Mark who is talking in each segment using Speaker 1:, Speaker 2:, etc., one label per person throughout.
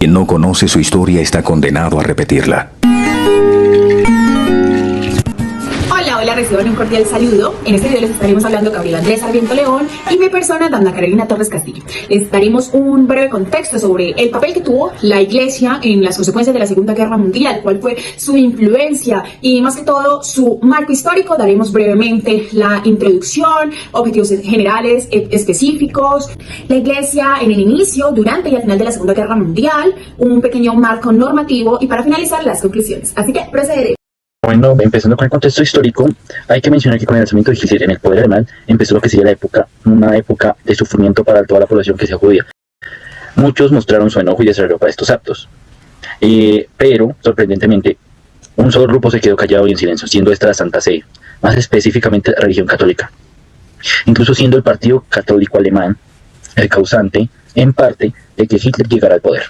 Speaker 1: Quien no conoce su historia está condenado a repetirla.
Speaker 2: Hola, reciban un cordial saludo. En este video les estaremos hablando Gabriel Andrés Sarmiento León y mi persona, Dana Carolina Torres Castillo. Les daremos un breve contexto sobre el papel que tuvo la Iglesia en las consecuencias de la Segunda Guerra Mundial, cuál fue su influencia y más que todo su marco histórico. Daremos brevemente la introducción, objetivos generales específicos, la Iglesia en el inicio, durante y al final de la Segunda Guerra Mundial, un pequeño marco normativo y para finalizar las conclusiones. Así que procederé.
Speaker 3: Bueno, empezando con el contexto histórico, hay que mencionar que con el alzamiento de Hitler en el poder alemán empezó lo que sería una época de sufrimiento para toda la población que sea judía. Muchos mostraron su enojo y desarrollo para estos actos, pero sorprendentemente un solo grupo se quedó callado y en silencio, siendo esta la Santa Sede, más específicamente la religión católica, incluso siendo el Partido Católico Alemán el causante, en parte, de que Hitler llegara al poder.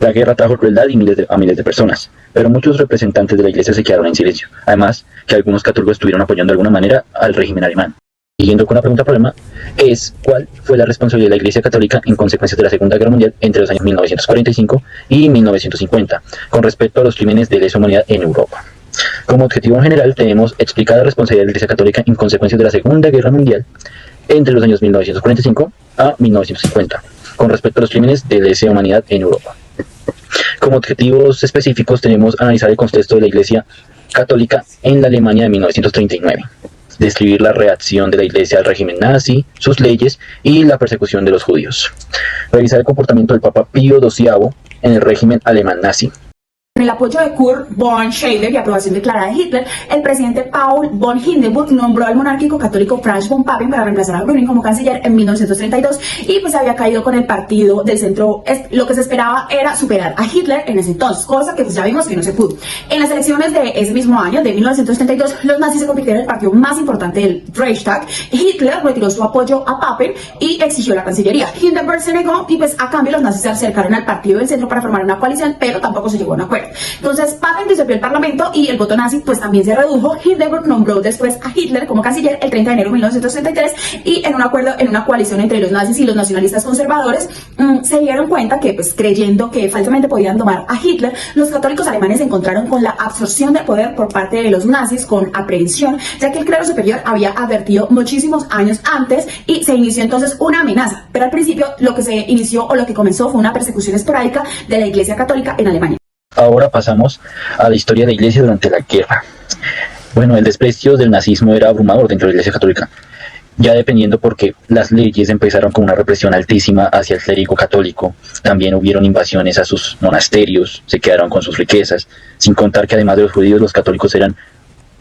Speaker 3: La guerra trajo crueldad a miles de personas, pero muchos representantes de la Iglesia se quedaron en silencio, además que algunos católicos estuvieron apoyando de alguna manera al régimen alemán. Siguiendo con la pregunta problema, es ¿cuál fue la responsabilidad de la Iglesia Católica en consecuencia de la Segunda Guerra Mundial entre los años 1945 y 1950, con respecto a los crímenes de lesa humanidad en Europa? Como objetivo en general tenemos explicar la responsabilidad de la Iglesia Católica en consecuencia de la Segunda Guerra Mundial entre los años 1945 a 1950, con respecto a los crímenes de lesa humanidad en Europa. Como objetivos específicos tenemos analizar el contexto de la Iglesia Católica en la Alemania de 1939, describir la reacción de la Iglesia al régimen nazi, sus leyes y la persecución de los judíos, revisar el comportamiento del Papa Pío XII en el régimen alemán nazi.
Speaker 2: Con el apoyo de Kurt von Schleicher y aprobación declarada de Hitler, el presidente Paul von Hindenburg nombró al monárquico católico Franz von Papen para reemplazar a Brüning como canciller en 1932 y pues había caído con el partido del centro. Lo que se esperaba era superar a Hitler en ese entonces, cosa que pues ya vimos que no se pudo. En las elecciones de ese mismo año, de 1932, los nazis se convirtieron en el partido más importante del Reichstag. Hitler retiró su apoyo a Papen y exigió la cancillería. Hindenburg se negó y pues a cambio los nazis se acercaron al partido del centro para formar una coalición, pero tampoco se llegó a un acuerdo. Entonces Papen disolvió el parlamento y el voto nazi pues también se redujo. Hindenburg nombró después a Hitler como canciller el 30 de enero de 1933 y en un acuerdo, en una coalición entre los nazis y los nacionalistas conservadores, se dieron cuenta que pues creyendo que falsamente podían domar a Hitler, los católicos alemanes se encontraron con la absorción del poder por parte de los nazis con aprehensión, ya que el clero superior había advertido muchísimos años antes y se inició entonces una amenaza, pero al principio lo que se inició o lo que comenzó fue una persecución esporádica de la Iglesia Católica en Alemania.
Speaker 3: Ahora pasamos a la historia de la Iglesia durante la guerra. Bueno, el desprecio del nazismo era abrumador dentro de la Iglesia Católica, ya dependiendo porque las leyes empezaron con una represión altísima hacia el clérigo católico. También hubieron invasiones a sus monasterios, se quedaron con sus riquezas, sin contar que además de los judíos, los católicos eran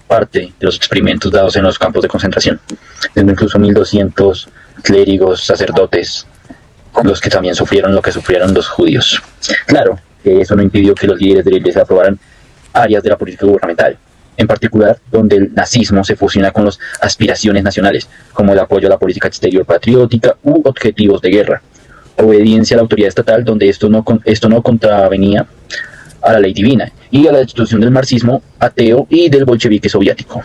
Speaker 3: parte de los experimentos dados en los campos de concentración, siendo incluso 1200 clérigos, sacerdotes, los que también sufrieron lo que sufrieron los judíos. Claro, eso no impidió que los líderes de la Iglesia aprobaran áreas de la política gubernamental, en particular donde el nazismo se fusiona con las aspiraciones nacionales, como el apoyo a la política exterior patriótica u objetivos de guerra, obediencia a la autoridad estatal donde esto no contravenía a la ley divina, y a la destrucción del marxismo ateo y del bolchevique soviético.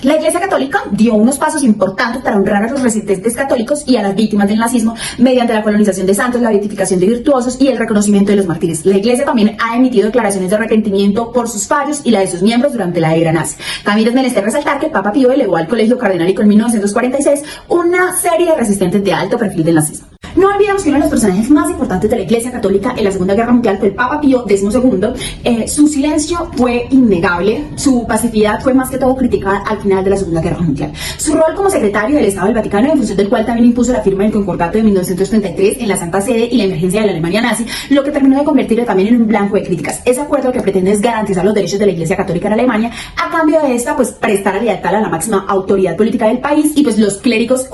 Speaker 2: La Iglesia Católica dio unos pasos importantes para honrar a los resistentes católicos y a las víctimas del nazismo mediante la colonización de santos, la beatificación de virtuosos y el reconocimiento de los mártires. La Iglesia también ha emitido declaraciones de arrepentimiento por sus fallos y la de sus miembros durante la era nazi. También es menester resaltar que el Papa Pío elevó al Colegio Cardenalico en 1946 una serie de resistentes de alto perfil del nazismo. No olvidemos que uno de los personajes más importantes de la Iglesia Católica en la Segunda Guerra Mundial fue el Papa Pío XII. Su silencio fue innegable, su pacificidad fue más que todo criticada al final de la Segunda Guerra Mundial. Su rol como secretario del Estado del Vaticano, en función del cual también impuso la firma del Concordato de 1933 en la Santa Sede y la emergencia de la Alemania nazi, lo que terminó de convertirlo también en un blanco de críticas. Ese acuerdo que pretende es garantizar los derechos de la Iglesia Católica en Alemania, a cambio de esta, pues prestar lealtad a la máxima autoridad política del país y pues los clérigos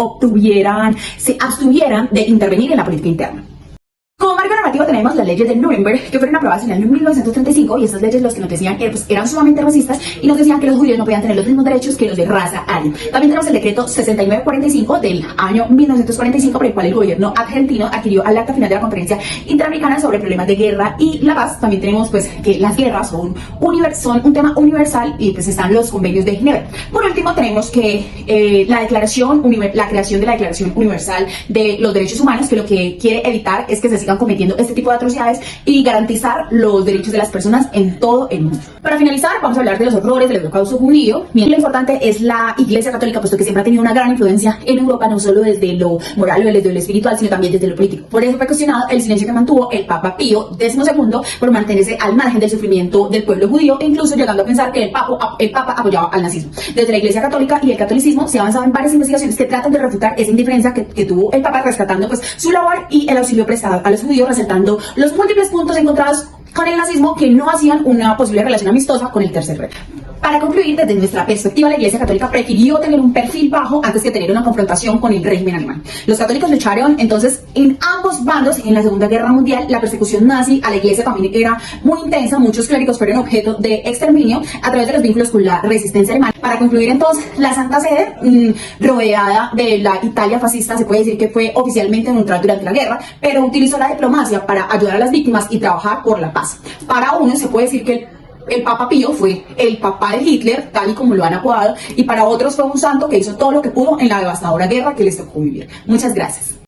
Speaker 2: se abstuvieran de intervenir en la política interna. Como marco normativo tenemos las leyes de Nuremberg, que fueron aprobadas en el año 1935, y estas leyes los que nos decían eran sumamente racistas y nos decían que los judíos no podían tener los mismos derechos que los de raza aria. También tenemos el decreto 6945 del año 1945, por el cual el gobierno argentino adquirió al acta final de la Conferencia Interamericana sobre Problemas de Guerra y la Paz. También tenemos pues que las guerras son un tema universal y pues están los convenios de Ginebra. Por último tenemos que la creación de la Declaración Universal de los Derechos Humanos, que lo que quiere evitar es que se sigan cometiendo cometiendo este tipo de atrocidades y garantizar los derechos de las personas en todo el mundo. Para finalizar, vamos a hablar de los horrores del Holocausto judío. Bien, lo importante es la Iglesia Católica, puesto que siempre ha tenido una gran influencia en Europa, no solo desde lo moral o desde lo espiritual, sino también desde lo político. Por eso fue cuestionado el silencio que mantuvo el Papa Pío XII por mantenerse al margen del sufrimiento del pueblo judío, e incluso llegando a pensar que el Papa apoyaba al nazismo. Desde la Iglesia Católica y el catolicismo se ha avanzado en varias investigaciones que tratan de refutar esa indiferencia que tuvo el Papa, rescatando pues su labor y el auxilio prestado a los judíos, resaltando los múltiples puntos encontrados con el nazismo que no hacían una posible relación amistosa con el Tercer Reich. Para concluir, desde nuestra perspectiva, la Iglesia Católica prefirió tener un perfil bajo antes que tener una confrontación con el régimen alemán. Los católicos lucharon entonces en ambos bandos. En la Segunda Guerra Mundial, la persecución nazi a la Iglesia también era muy intensa. Muchos clérigos fueron objeto de exterminio a través de los vínculos con la resistencia alemana. Para concluir, entonces, la Santa Sede, rodeada de la Italia fascista, se puede decir que fue oficialmente neutral durante la guerra, pero utilizó la diplomacia para ayudar a las víctimas y trabajar por la paz. Para uno, se puede decir que el Papa Pío fue el papá de Hitler, tal y como lo han apodado, y para otros fue un santo que hizo todo lo que pudo en la devastadora guerra que les tocó vivir. Muchas gracias.